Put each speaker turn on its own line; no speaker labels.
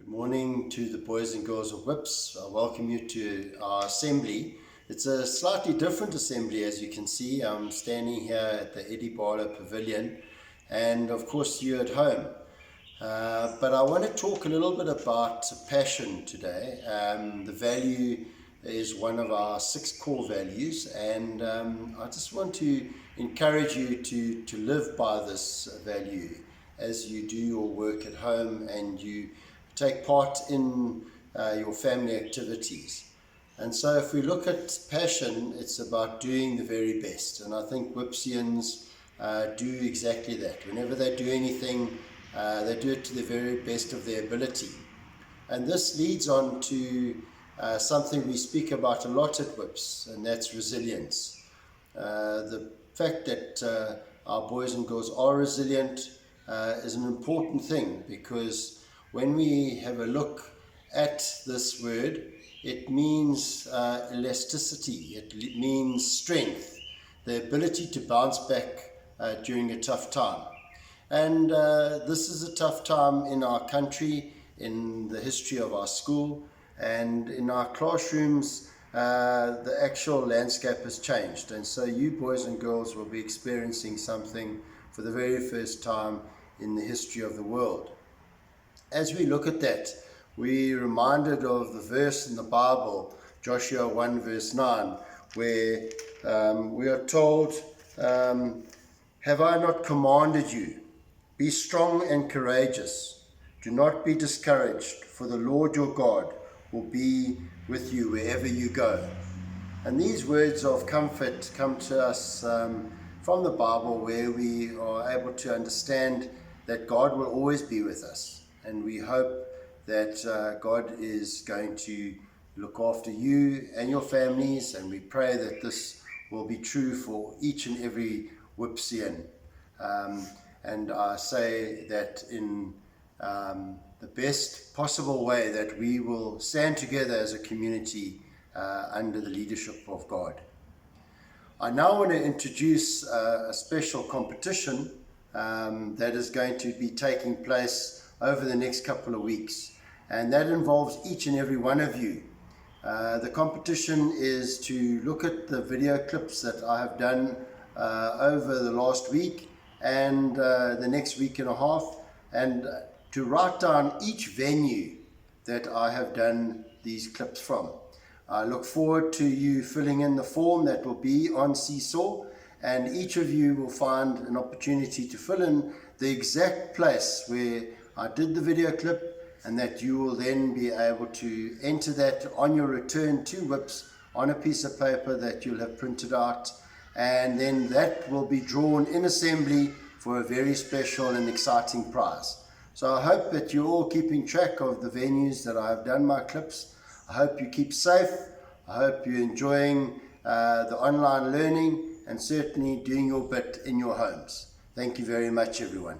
Good morning to the boys and girls of WHPS. I welcome you to our assembly. It's a slightly different assembly, as you can see. I'm standing here at the Eddie Barlow Pavilion, and of course you're at home. But I want to talk a little bit about passion today. The value is one of our 6 core values, and I just want to encourage you to live by this value as you do your work at home and you take part in your family activities. And so if we look at passion, it's about doing the very best. And I think WHPSians do exactly that. Whenever they do anything, they do it to the very best of their ability. And this leads on to something we speak about a lot at WHPS, and that's resilience. The fact that our boys and girls are resilient is an important thing, because when we have a look at this word, it means elasticity, it means strength, the ability to bounce back during a tough time. And this is a tough time in our country, in the history of our school, and in our classrooms. The actual landscape has changed, and so you boys and girls will be experiencing something for the very first time in the history of the world. As we look at that, we're reminded of the verse in the Bible, Joshua 1 verse 9, where we are told, have I not commanded you? Be strong and courageous. Do not be discouraged, for the Lord your God will be with you wherever you go. And these words of comfort come to us from the Bible, where we are able to understand that God will always be with us. And we hope that God is going to look after you and your families, and we pray that this will be true for each and every WHPSian. And I say that in the best possible way, that we will stand together as a community under the leadership of God. I now want to introduce a special competition that is going to be taking place over the next couple of weeks, and that involves each and every one of you. The competition is to look at the video clips that I have done over the last week and the next week and a half, and to write down each venue that I have done these clips from. I look forward to you filling in the form that will be on Seesaw, and each of you will find an opportunity to fill in the exact place where I did the video clip, and that you will then be able to enter that on your return to WHPS on a piece of paper that you'll have printed out, and then that will be drawn in assembly for a very special and exciting prize. So I hope that you're all keeping track of the venues that I have done my clips. I hope you keep safe. I hope you're enjoying the online learning, and certainly doing your bit in your homes. Thank you very much, everyone.